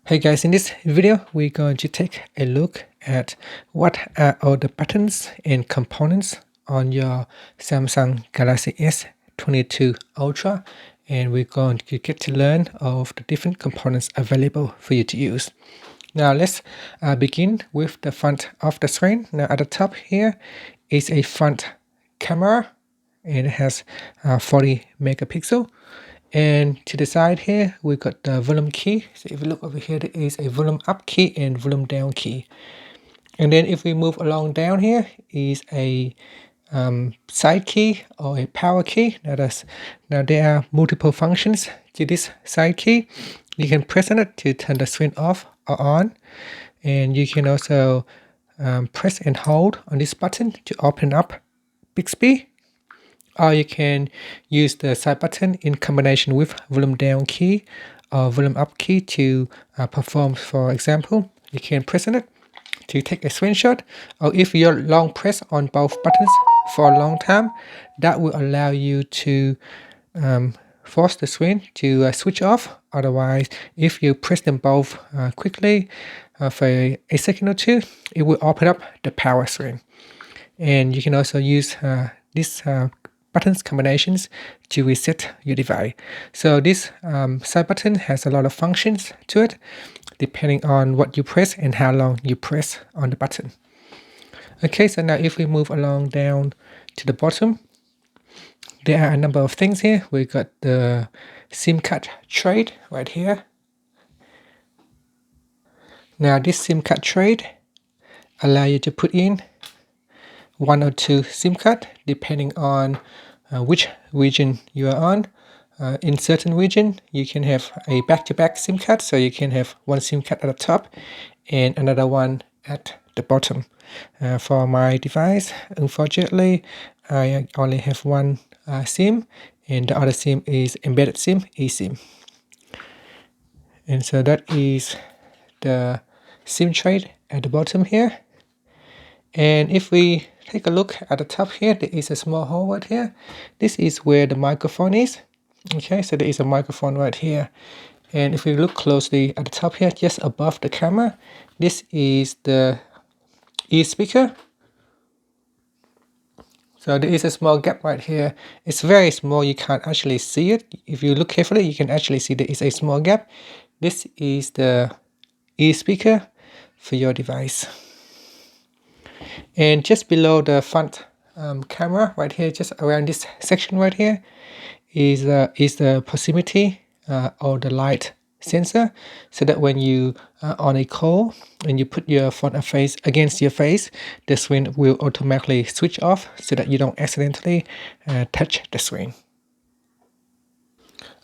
Hey guys, in this video, we're going to take a look at what are all the buttons and components on your Samsung Galaxy S22 Ultra, and we're going to get to learn of the different components available for you to use. Now let's begin with the front of the screen. Now at the top here is a front camera, and it has 40 megapixel. And to the side here, we've got the volume key. So if you look over here, there is a volume up key and volume down key. And then if we move along down here is a side key or a power key. Now there are multiple functions to this side key. You can press on it to turn the screen off or on. And you can also press and hold on this button to open up Bixby. Or you can use the side button in combination with volume down key or volume up key to perform. For example, you can press on it to take a screenshot, or if you long press on both buttons for a long time, that will allow you to force the screen to switch off. Otherwise, if you press them both quickly for a second or two, it will open up the power screen. And you can also use this buttons combinations to reset your device. So this side button has a lot of functions to it, depending on what you press and how long you press on the button. Okay, so now if we move along down to the bottom, there are a number of things here. We got the SIM card tray right here. Now this SIM card tray allows you to put in one or two SIM card depending on which region you are on. In certain region, you can have a back-to-back SIM card, so you can have one SIM card at the top and another one at the bottom. For my device, unfortunately, I only have one SIM, and the other SIM is embedded SIM, eSIM. And so that is the SIM tray at the bottom here. And if we take a look at the top here, there is a small hole right here. This is where the microphone is. Okay, so there is a microphone right here. And if we look closely at the top here, just above the camera, this is the ear speaker. So there is a small gap right here. It's very small, you can't actually see it. If you look carefully, you can actually see there is a small gap. This is the ear speaker for your device. And just below the front camera right here, just around this section right here, is the proximity or the light sensor, so that when you are on a call and you put your phone face against your face, the screen will automatically switch off so that you don't accidentally touch the screen.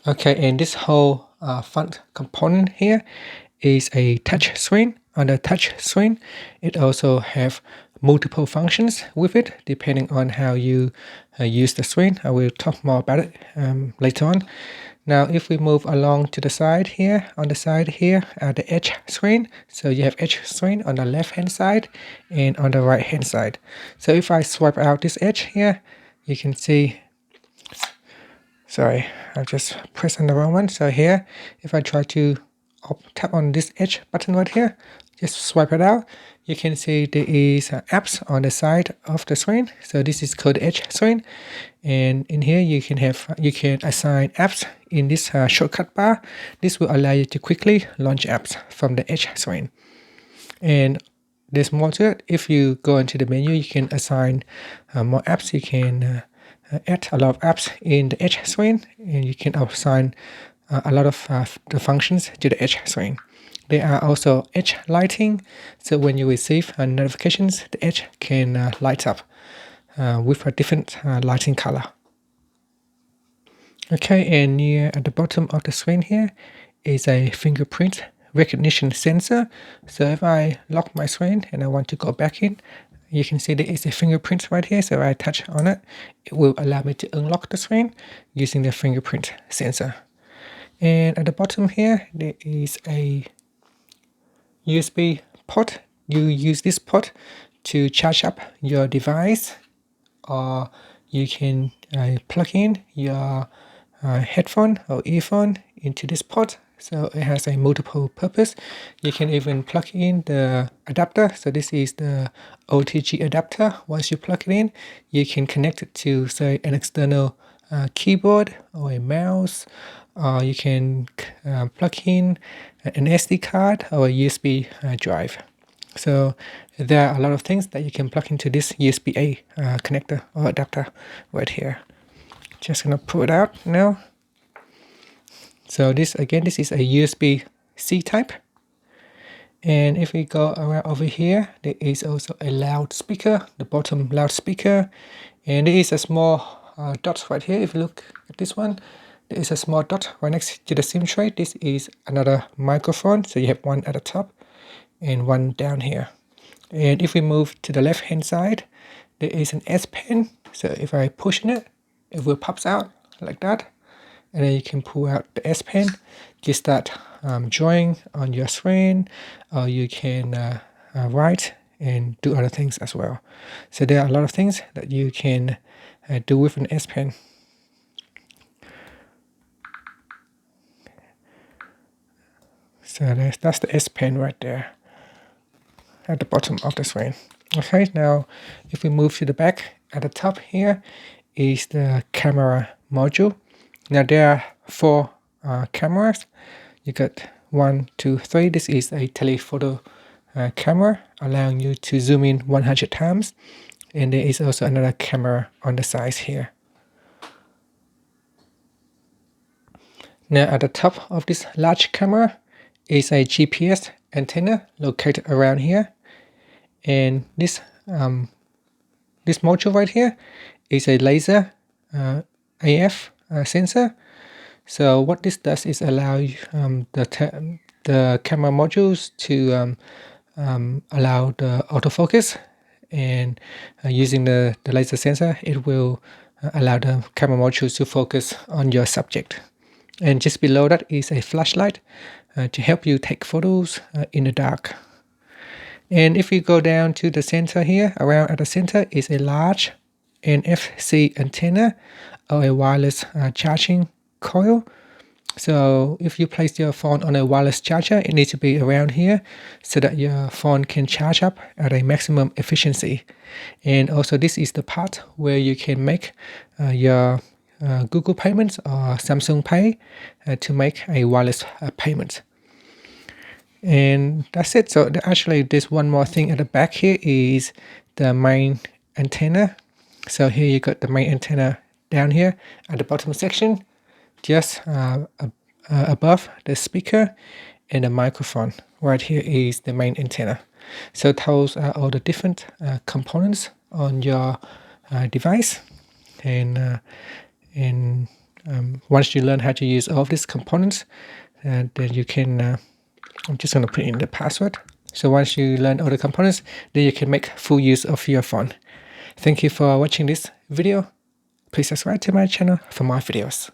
Okay, and this whole front component here is a touch screen. On the touch screen, it also have multiple functions with it, depending on how you use the screen. I will talk more about it later on. Now, if we move along to the side here, on the side here, the edge screen. So you have edge screen on the left-hand side and on the right-hand side. So if I swipe out this edge here, you can see, sorry, I just pressed on the wrong one. So here, if I try to tap on this edge button right here, just swipe it out, you can see there is apps on the side of the screen. So this is called edge screen, and in here you can assign apps in this shortcut bar. This will allow you to quickly launch apps from the edge screen. And there's more to it. If you go into the menu, you can assign more apps. You can add a lot of apps in the edge screen, and you can assign a lot of the functions to the edge screen. There are also edge lighting, so when you receive notifications, the edge can light up with a different lighting color. Okay, and near at the bottom of the screen here is a fingerprint recognition sensor. So if I lock my screen and I want to go back in, you can see there is a fingerprint right here. So if I touch on it, it will allow me to unlock the screen using the fingerprint sensor. And at the bottom here, there is a USB port. You use this port to charge up your device, or you can plug in your headphone or earphone into this port so it has a multiple purpose. You can even plug in the adapter. So this is the OTG adapter. Once you plug it in, you can connect it to, say, an external keyboard or a mouse. You can plug in an SD card or a USB drive. So there are a lot of things that you can plug into this USB-A connector or adapter right here. Just gonna pull it out now. So this is a USB-C type. And if we go around over here, there is also a loudspeaker, the bottom loudspeaker. And there is a small dot right here. If you look at this one, there is a small dot right next to the SIM tray. This is another microphone. So you have one at the top and one down here. And if we move to the left hand side, there is an S Pen. So if I push on it, it will pop out like that. And then you can pull out the S Pen, just start drawing on your screen, or you can write and do other things as well. So there are a lot of things that you can do with an S Pen. So that's the S Pen right there at the bottom of the screen. Okay, now if we move to the back, at the top here is the camera module. Now there are 4 cameras. You got 1, 2, 3. This is a telephoto camera, allowing you to zoom in 100 times. And there is also another camera on the sides here. Now at the top of this large camera is a GPS antenna located around here. And this module right here is a laser AF sensor. So what this does is allow the camera modules to allow the autofocus, and using the laser sensor, it will allow the camera modules to focus on your subject. And just below that is a flashlight to help you take photos in the dark. And if you go down to the center here, around at the center is a large NFC antenna or a wireless charging coil. So if you place your phone on a wireless charger, it needs to be around here so that your phone can charge up at a maximum efficiency. And also this is the part where you can make your Google payments or Samsung Pay to make a wireless payment. And that's it. So actually there's one more thing at the back here is the main antenna. So here you got the main antenna down here at the bottom section, just above the speaker, and the microphone right here is the main antenna. So those are all the different components on your device. And once you learn how to use all of these components, then you can I'm just going to put in the password. So once you learn all the components, then you can make full use of your phone. Thank you for watching this video. Please subscribe to my channel for more videos.